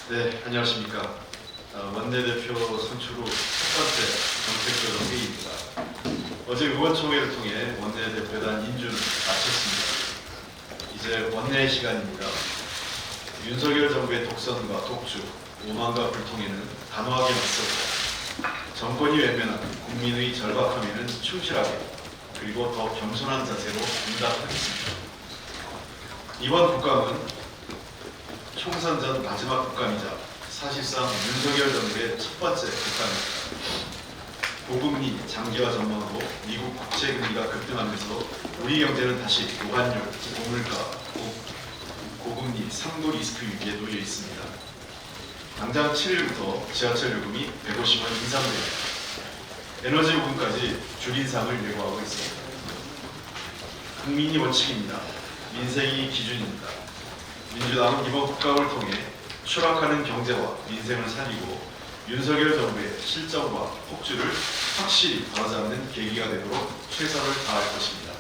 네, 안녕하십니까. 원내대표 선출 후 첫 번째 정책조정 회의입니다. 어제 의원총회를 통해 원내대표단 인준을 마쳤습니다. 이제 원내 시간입니다. 윤석열 정부의 독선과 독주, 오만과 불통에는 단호하게 맞서고 정권이 외면한 국민의 절박함에는 충실하게 그리고 더 겸손한 자세로 응답하겠습니다. 이번 국감은 총선 전 마지막 국감이자 사실상 윤석열 정부의 첫 번째 국감입니다. 고금리 장기화 전망으로 미국 국채금리가 급등하면서 우리 경제는 다시 노환율, 고물가, 고금리, 상도 리스크 위기에 놓여 있습니다. 당장 7일부터 지하철 요금이 150원 인상됩니다. 에너지 요금까지 줄 인상을 예고하고 있습니다. 국민이 원칙입니다. 민생이 기준입니다. 민주당은 이번 국감을 통해 추락하는 경제와 민생을 살리고 윤석열 정부의 실정과 폭주를 확실히 바로잡는 계기가 되도록 최선을 다할 것입니다.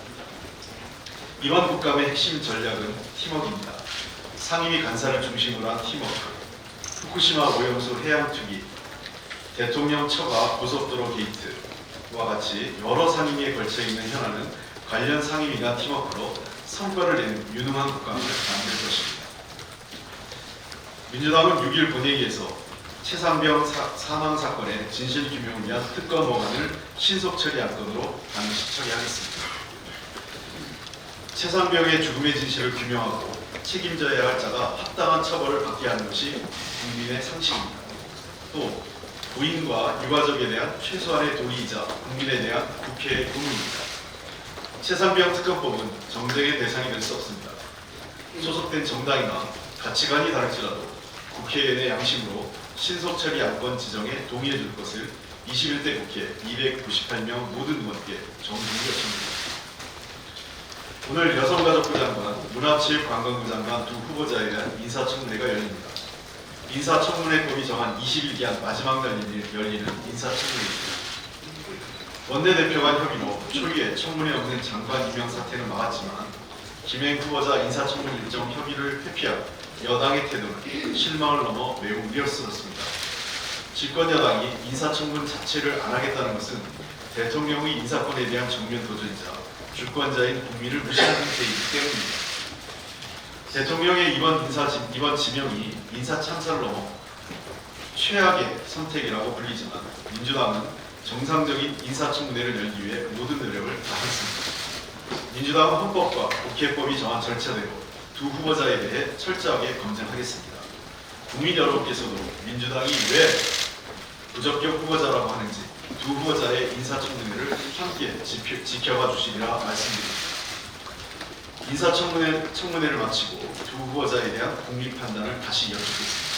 이번 국감의 핵심 전략은 팀워크입니다. 상임위 간사를 중심으로 한 팀워크, 후쿠시마 오염수 해양 투기, 대통령 처가 고속도로 게이트와 같이 여러 상임위에 걸쳐 있는 현안은 관련 상임위 간 팀워크로 성과를 내는 유능한 국감을 만들 것입니다. 민주당은 6일 본회의에서 최상병 사망 사건의 진실 규명을 위한 특검 법안을 신속 처리할 건으로 반드시 처리하겠습니다. 최상병의 죽음의 진실을 규명하고 책임져야 할 자가 합당한 처벌을 받게 하는 것이 국민의 상식입니다. 또 부인과 유가족에 대한 최소한의 도리이자 국민에 대한 국회의 의무입니다. 최상병 특검법은 정쟁의 대상이 될 수 없습니다. 소속된 정당이나 가치관이 다를지라도 국회의원의 양심으로 신속 처리 안건 지정에 동의해 줄 것을 21대 국회 298명 모든 의원께 정중히 요청드립니다. 오늘 여성가족부 장관, 문화체육관광부 장관 두 후보자에 대한 인사청문회가 열립니다. 인사청문회법이 정한 21기한 마지막 날 열리는 인사청문회입니다. 원내대표 간 협의로 초기에 청문회 없는 장관 임명 사태는 막았지만 김행 후보자 인사청문 일정 협의를 회피한 여당의 태도는 실망을 넘어 매우 우려스럽습니다. 집권 여당이 인사청문 자체를 안 하겠다는 것은 대통령의 인사권에 대한 정면 도전이자 주권자인 국민을 무시하는 행태이기 때문입니다. 대통령의 이번 지명이 인사 참사를 넘어 최악의 선택이라고 불리지만 민주당은 정상적인 인사청문회를 열기 위해 모든 노력을 다했습니다. 민주당은 헌법과 국회법이 정한 절차대로 두 후보자에 대해 철저하게 검증하겠습니다. 국민 여러분께서도 민주당이 왜 부적격 후보자라고 하는지 두 후보자의 인사청문회를 함께 지켜봐 주시리라 말씀드립니다. 인사청문회를 마치고 두 후보자에 대한 국민 판단을 다시 여쭙겠습니다.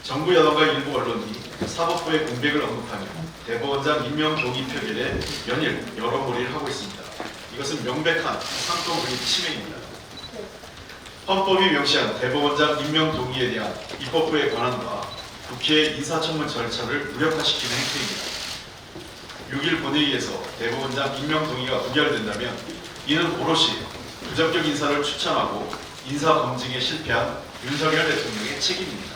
정부 여당과 일부 언론이 사법부의 공백을 언급하며 대법원장 임명 동의 표결에 연일 여러몰이를 하고 있습니다. 이것은 명백한 상권분리 침해입니다. 헌법이 명시한 대법원장 임명 동의에 대한 입법부의 권한과 국회의 인사청문 절차를 무력화시키는 행태입니다. 6일 본회의에서 대법원장 임명 동의가 부결된다면 이는 오롯이 부적격 인사를 추천하고 인사 검증에 실패한 윤석열 대통령의 책임입니다.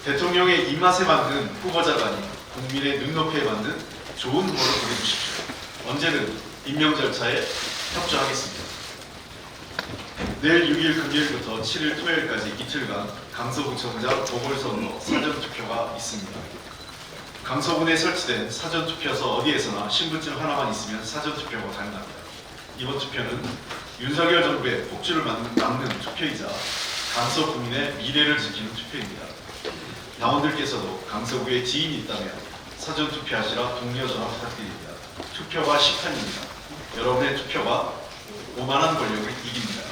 대통령의 입맛에 맞는 후보자가 아닌 국민의 눈높이에 맞는 좋은 후보를 보내주십시오. 언제든 임명 절차에 협조하겠습니다. 내일 6일 금요일부터 7일 토요일까지 이틀간 강서구청장 보궐선거 사전투표가 있습니다. 강서군에 설치된 사전투표소 어디에서나 신분증 하나만 있으면 사전투표가 가능합니다. 이번 투표는 윤석열 정부의 폭주를 막는 투표이자 강서 국민의 미래를 지키는 투표입니다. 당원들께서도 강서구에 지인이 있다면 사전투표하시라 독려전화 부탁드립니다. 투표가 10판입니다. 여러분의 투표가 오만한 권력을 이깁니다.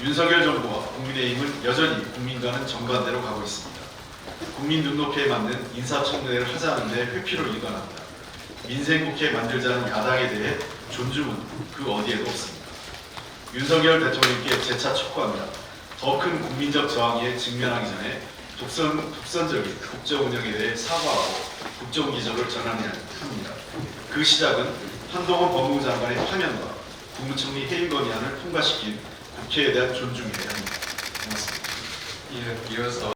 윤석열 정부와 국민의힘은 여전히 국민과는 정반대로 가고 있습니다. 국민 눈높이에 맞는 인사청문회를 하자는 데 회피로 일관합니다. 민생국회 만들자는 야당에 대해 존중은 그 어디에도 없습니다. 윤석열 대통령께 재차 촉구합니다. 더 큰 국민적 저항에 직면하기 전에 독선적인 국정 운영에 대해 사과하고 국정기조를 전환해야 합니다. 그 시작은 한동훈 법무부 장관의 파면과 국무총리 해임 건의안을 통과시킨 국회에 대한 존중이어야 합니다. 고맙습니다. 이어서